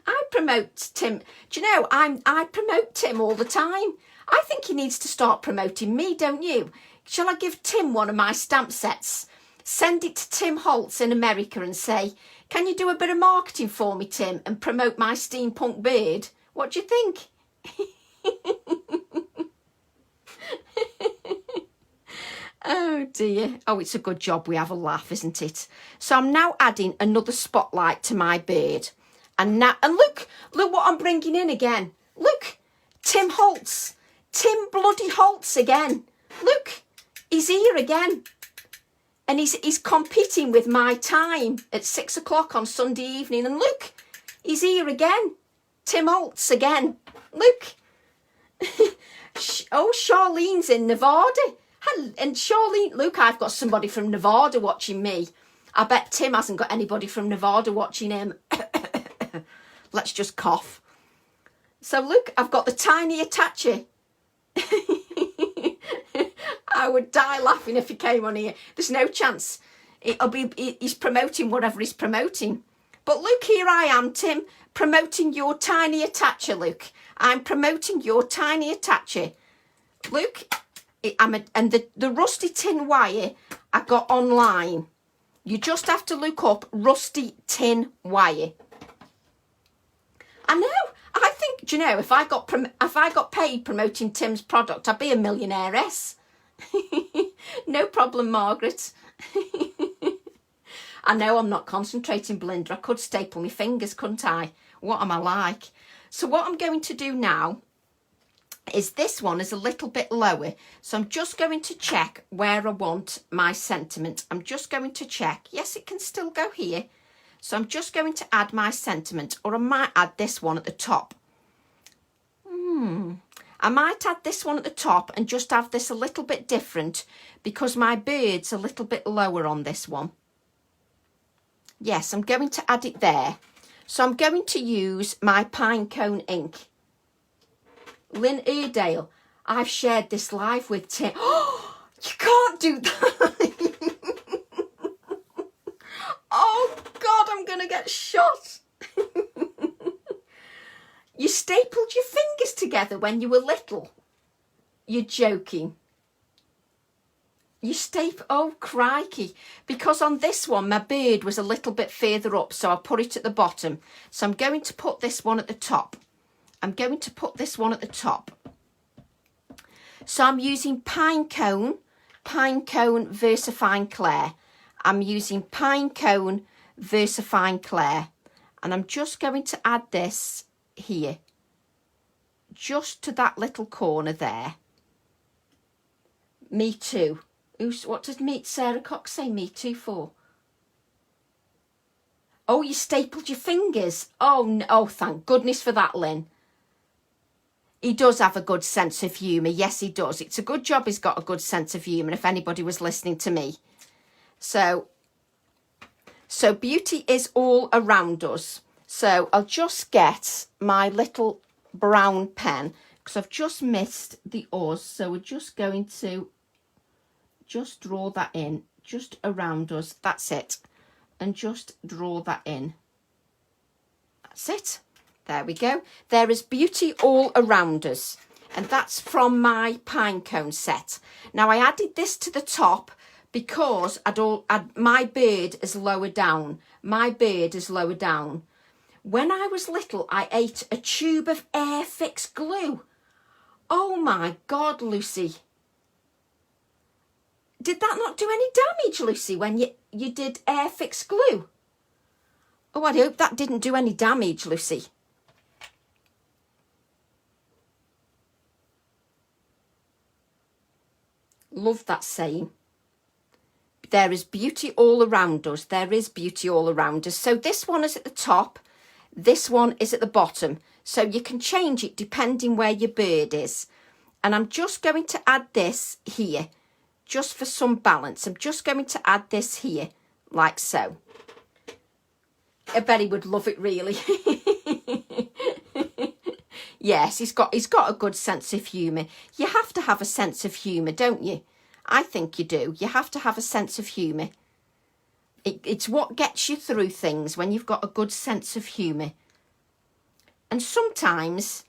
I promote Tim. Do you know, I promote Tim all the time. I think he needs to start promoting me, don't you? Shall I give Tim one of my stamp sets? Send it to Tim Holtz in America and say, can you do a bit of marketing for me, Tim, and promote my steampunk beard? What do you think? Oh dear. Oh, it's a good job we have a laugh, isn't it? So I'm now adding another spotlight to my beard. And now, and look what I'm bringing in again. Look, Tim Holtz. Tim bloody Holtz again. Look, he's here again. And he's competing with my time at 6 o'clock on Sunday evening. And look, he's here again. Tim Holtz again. Look. Oh, Charlene's in Nevada. And Charlene, look, I've got somebody from Nevada watching me. I bet Tim hasn't got anybody from Nevada watching him. Let's just cough. So look, I've got the tiny attacher. I would die laughing if he came on here. There's no chance. He's promoting whatever he's promoting. But look, here I am, Tim, promoting your tiny attacher, look. I'm promoting your tiny attacher. Look, and the rusty tin wire I got online. You just have to look up rusty tin wire. I know. I think, do you know, if I got paid promoting Tim's product, I'd be a millionairess. No problem, Margaret. I know I'm not concentrating, Belinda. I could staple my fingers, couldn't I? What am I like? So what I'm going to do now is this one is a little bit lower. So I'm just going to check where I want my sentiment. I'm just going to check. Yes, it can still go here. So I'm just going to add my sentiment, or I might add this one at the top. I might add this one at the top and just have this a little bit different because my bird's a little bit lower on this one. Yes, I'm going to add it there. So I'm going to use my pine cone ink. Lynn Airedale, I've shared this live with Tim. Oh, you can't do that. Oh, God, I'm going to get shot. You stapled your fingers together when you were little. You're joking. You oh, crikey. Because on this one, my bird was a little bit further up, so I put it at the bottom. So I'm going to put this one at the top. I'm going to put this one at the top. So I'm using pine cone VersaFine Clair. I'm using pine cone VersaFine Clair. And I'm just going to add this here, just to that little corner there. Me too. What does Sarah Cox say me too for? Oh, you stapled your fingers. Oh, no. Oh, thank goodness for that, Lynn. He does have a good sense of humour. Yes, he does. It's a good job he's got a good sense of humour, if anybody was listening to me. So beauty is all around us. So I'll just get my little brown pen because I've just missed the us. So we're just going to just draw that in just around us. That's it. And just draw that in. That's it. There we go. There is beauty all around us. And that's from my pine cone set. Now I added this to the top because my bird is lower down. My bird is lower down. When I was little, I ate a tube of Airfix glue. Oh my God, Lucy. Did that not do any damage, Lucy, when you did Airfix glue? Oh, I hope that didn't do any damage, Lucy. Love that saying. There is beauty all around us. There is beauty all around us. So this one is at the top. This one is at the bottom. So you can change it depending where your bird is. And I'm just going to add this here, just for some balance. I'm just going to add this here, like so. I bet he would love it, really. Yes, he's got a good sense of humour. You have to have a sense of humour, don't you? I think you do. You have to have a sense of humour. It's what gets you through things when you've got a good sense of humour. And sometimes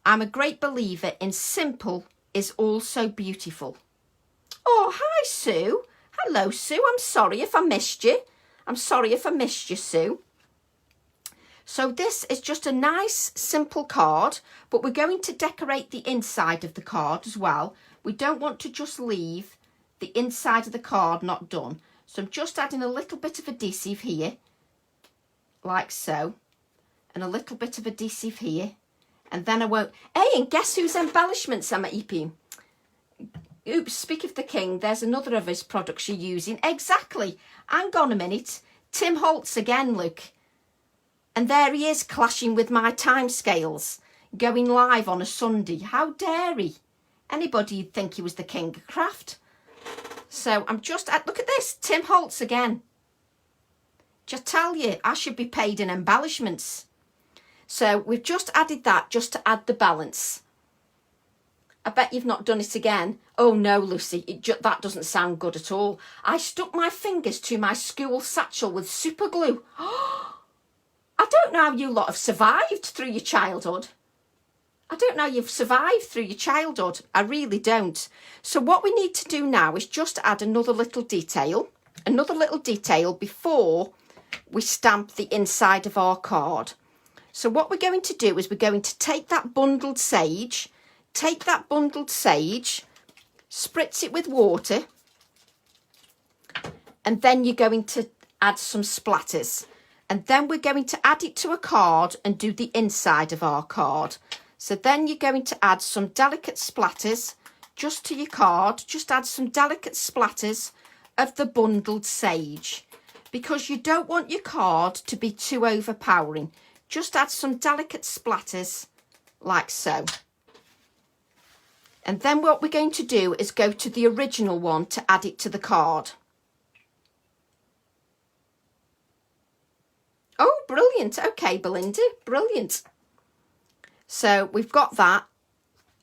I'm a great believer in simple is also beautiful. Oh, hi, Sue. Hello, Sue. I'm sorry if I missed you. I'm sorry if I missed you, Sue. So this is just a nice, simple card, but we're going to decorate the inside of the card as well. We don't want to just leave the inside of the card not done. So I'm just adding a little bit of adhesive here, like so, and a little bit of adhesive here, and then I won't... Hey, and guess whose embellishments I'm keeping? Oops, speak of the king, there's another of his products you're using. Exactly. Hang on a minute. Tim Holtz again, look. And there he is, clashing with my timescales, going live on a Sunday. How dare he? Anybody'd think he was the king of craft. So I'm just, look at this, Tim Holtz again. Just tell you, I should be paid in embellishments. So we've just added that just to add the balance. I bet you've not done it again. Oh no, Lucy, that doesn't sound good at all. I stuck my fingers to my school satchel with super glue. I don't know how you lot have survived through your childhood. I don't know you've survived through your childhood. I really don't. So what we need to do now is just add another little detail before we stamp the inside of our card. So what we're going to do is we're going to take that bundled sage, spritz it with water, and then you're going to add some splatters. And then we're going to add it to a card and do the inside of our card. So then you're going to add some delicate splatters just to your card. Just add some delicate splatters of the bundled sage, because you don't want your card to be too overpowering. Just add some delicate splatters like so. And then what we're going to do is go to the original one to add it to the card. Oh, brilliant. Okay, Belinda, brilliant. So we've got that.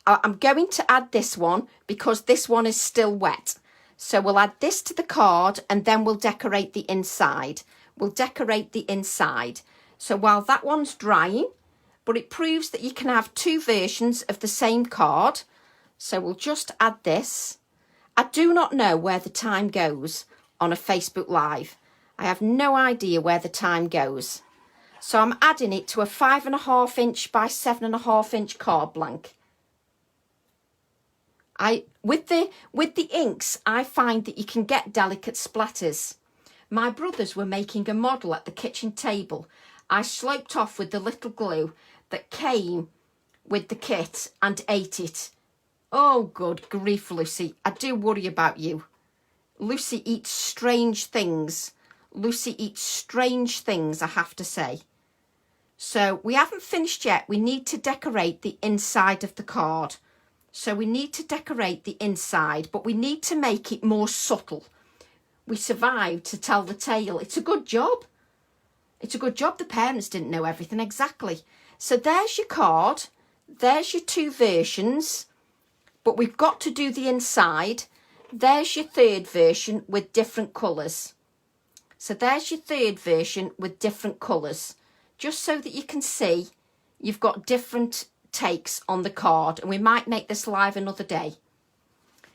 I'm going to add this one because this one is still wet. So we'll add this to the card and then we'll decorate the inside. We'll decorate the inside. So while that one's drying, but it proves that you can have two versions of the same card. So we'll just add this. I do not know where the time goes on a Facebook Live. I have no idea where the time goes. So I'm adding it to a 5.5 inch by 7.5 inch card blank. With the inks, I find that you can get delicate splatters. My brothers were making a model at the kitchen table. I sloped off with the little glue that came with the kit and ate it. Oh, good grief, Lucy. I do worry about you. Lucy eats strange things. Lucy eats strange things, I have to say. So we haven't finished yet. We need to decorate the inside of the card. So we need to decorate the inside, but we need to make it more subtle. We survived to tell the tale. It's a good job. It's a good job the parents didn't know everything exactly. So there's your card. There's your two versions. But we've got to do the inside. There's your third version with different colours. So there's your third version with different colours. Just so that you can see you've got different takes on the card, and we might make this live another day.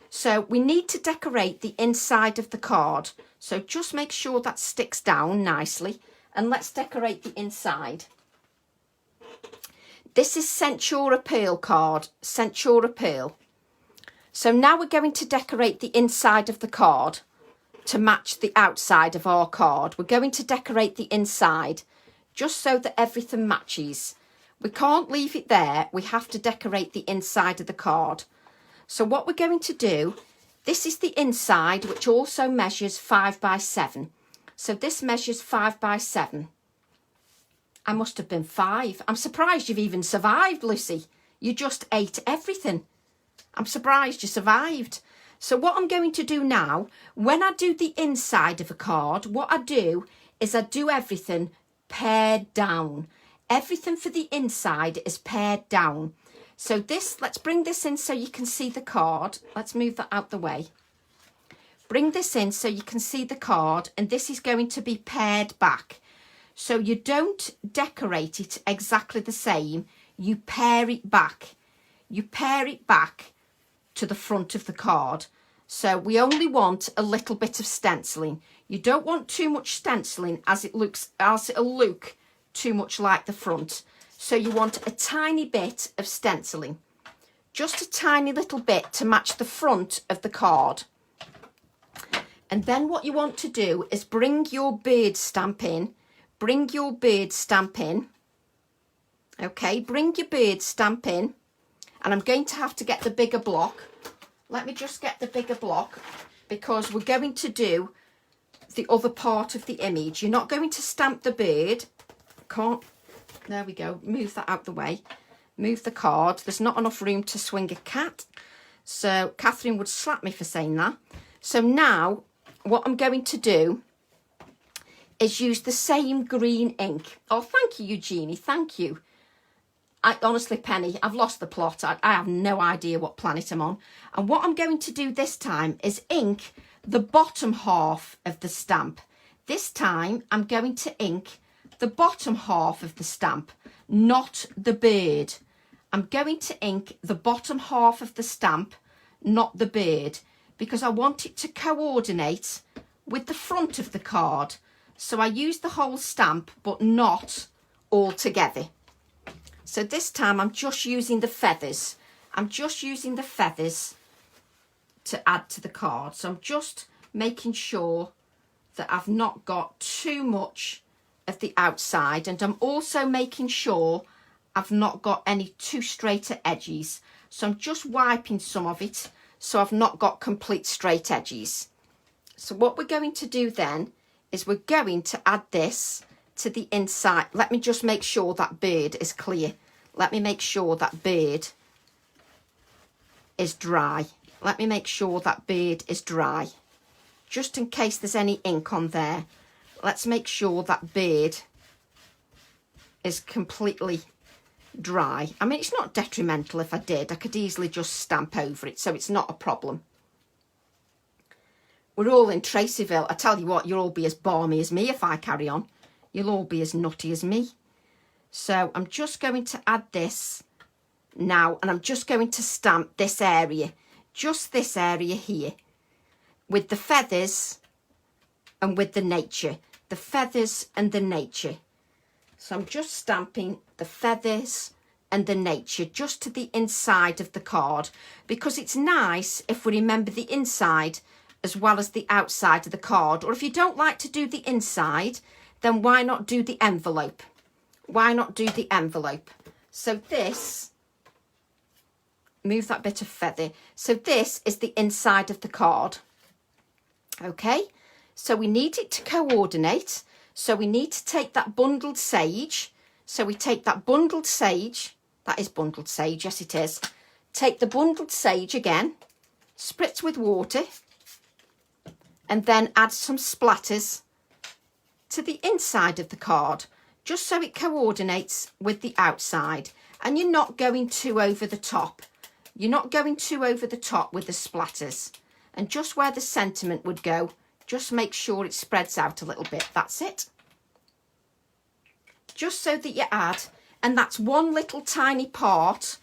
So we need to decorate the inside of the card. So just make sure that sticks down nicely, and let's decorate the inside. This is Centura Pearl card, Centura Pearl. So now we're going to decorate the inside of the card to match the outside of our card. We're going to decorate the inside just so that everything matches. We can't leave it there. We have to decorate the inside of the card. So what we're going to do, this is the inside, which also measures 5 by 7. So this measures 5 by 7. I must have been 5. I'm surprised you've even survived, Lucy. You just ate everything. I'm surprised you survived. So what I'm going to do now, when I do the inside of a card, what I do is I do everything pared down. Everything for the inside is pared down. So this, let's bring this in so you can see the card. Let's move that out the way. Bring this in so you can see the card, and this is going to be pared back. So you don't decorate it exactly the same. You pare it back. You pare it back to the front of the card. So we only want a little bit of stenciling. You don't want too much stenciling as it'll look too much like the front. So you want a tiny bit of stenciling, just a tiny little bit to match the front of the card. And then what you want to do is bring your bird stamp in. Bring your bird stamp in. Okay, bring your bird stamp in. And I'm going to have to get the bigger block. Let me just get the bigger block, because we're going to do the other part of the image. You're not going to stamp the bird. Can't. There we go. Move that out the way. Move the card. There's not enough room to swing a cat. So Catherine would slap me for saying that. So now what I'm going to do is use the same green ink. Oh, thank you, Eugenie. Thank you. Honestly, Penny, I've lost the plot. I have no idea what planet I'm on. And what I'm going to do this time is ink the bottom half of the stamp. This time I'm going to ink the bottom half of the stamp, not the bird. I'm going to ink the bottom half of the stamp, not the bird, because I want it to coordinate with the front of the card. So I use the whole stamp, but not all together. So this time I'm just using the feathers. I'm just using the feathers to add to the card. So I'm just making sure that I've not got too much of the outside, and I'm also making sure I've not got any too straighter edges. So I'm just wiping some of it so I've not got complete straight edges. So what we're going to do then is we're going to add this to the inside. Let me just make sure that bird is clear. Let me make sure that bird is dry. Let me make sure that bird is dry. Just in case there's any ink on there, let's make sure that bird is completely dry. I mean, it's not detrimental if I did. I could easily just stamp over it, so it's not a problem. We're all in Tracyville. I tell you what, you'll all be as balmy as me if I carry on. You'll all be as nutty as me. So I'm just going to add this now, and I'm just going to stamp this area, just this area here, with the feathers and with the nature. The feathers and the nature. So I'm just stamping the feathers and the nature just to the inside of the card, because it's nice if we remember the inside as well as the outside of the card. Or if you don't like to do the inside, then why not do the envelope? Why not do the envelope? So this, move that bit of feather. So this is the inside of the card. Okay, so we need it to coordinate. So we need to take that bundled sage. So we take that bundled sage. That is bundled sage, yes it is. Take the bundled sage again, spritz with water, and then add some splatters to the inside of the card, just so it coordinates with the outside. And you're not going too over the top. You're not going too over the top with the splatters. And just where the sentiment would go, just make sure it spreads out a little bit. That's it. Just so that you add, and that's one little tiny part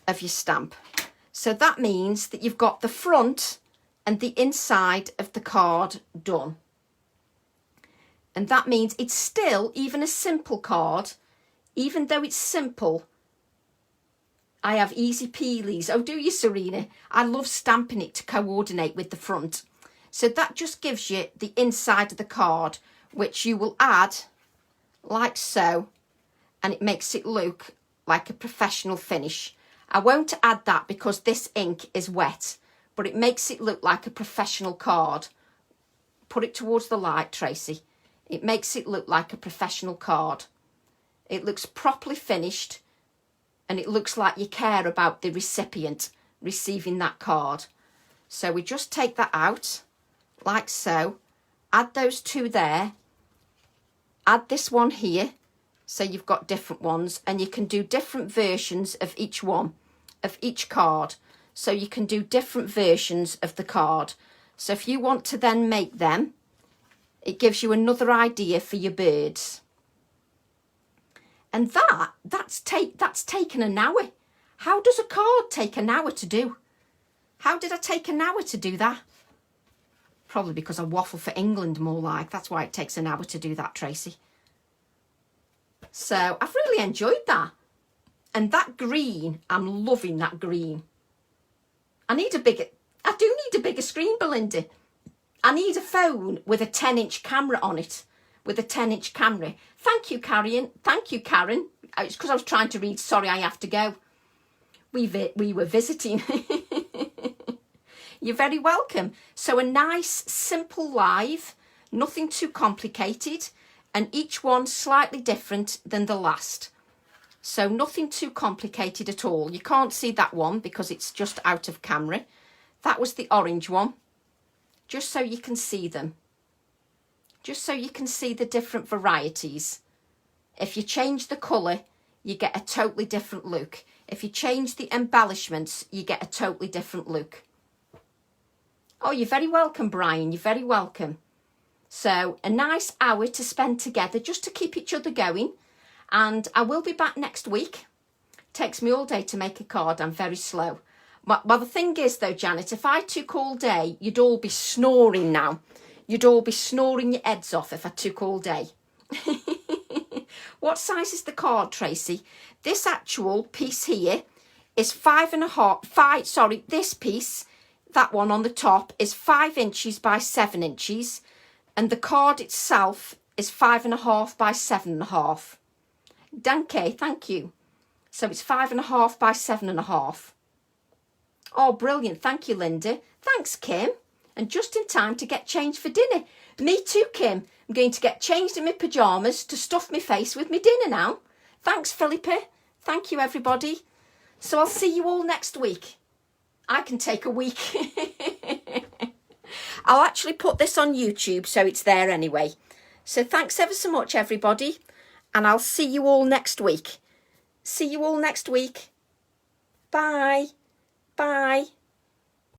of your stamp. So that means that you've got the front and the inside of the card done. And that means it's still, even a simple card, even though it's simple, I have easy peelies. Oh, do you, Serena? I love stamping it to coordinate with the front. So that just gives you the inside of the card, which you will add like so, and it makes it look like a professional finish. I won't add that because this ink is wet, but it makes it look like a professional card. Put it towards the light, Tracy. It makes it look like a professional card. It looks properly finished, and it looks like you care about the recipient receiving that card. So we just take that out, like so. Add those two there. Add this one here. So you've got different ones, and you can do different versions of each one, of each card. So you can do different versions of the card. So if you want to then make them, it gives you another idea for your birds. And that's taken an hour. How does a card take an hour to do? How did I take an hour to do that? Probably because I waffle for England more like. That's why it takes an hour to do that, Tracy. So I've really enjoyed that. And that green, I'm loving that green. I do need a bigger screen, Belinda. I need a phone with a 10-inch camera on it. With a 10-inch camera. Thank you, Karen. Thank you, Karen. It's because I was trying to read. Sorry, I have to go. We were visiting. You're very welcome. So a nice, simple live. Nothing too complicated. And each one slightly different than the last. So nothing too complicated at all. You can't see that one because it's just out of camera. That was the orange one. Just so you can see them. Just so you can see the different varieties. If you change the colour, you get a totally different look. If you change the embellishments, you get a totally different look. Oh, you're very welcome, Brian. You're very welcome. So a nice hour to spend together just to keep each other going. And I will be back next week. Takes me all day to make a card. I'm very slow. Well, the thing is though, Janet, if I took all day, you'd all be snoring now. You'd all be snoring your heads off if I took all day. What size is the card, Tracy? This actual piece here is 5.5. This piece, that one on the top, is 5 inches by 7 inches. And the card itself is 5.5 by 7.5. Danke, thank you. So it's 5.5 by 7.5. Oh, brilliant. Thank you, Linda. Thanks, Kim. And just in time to get changed for dinner. Me too, Kim. I'm going to get changed in my pyjamas to stuff my face with my dinner now. Thanks, Philippa. Thank you, everybody. So I'll see you all next week. I can take a week. I'll actually put this on YouTube, so it's there anyway. So thanks ever so much, everybody. And I'll see you all next week. See you all next week. Bye. Bye.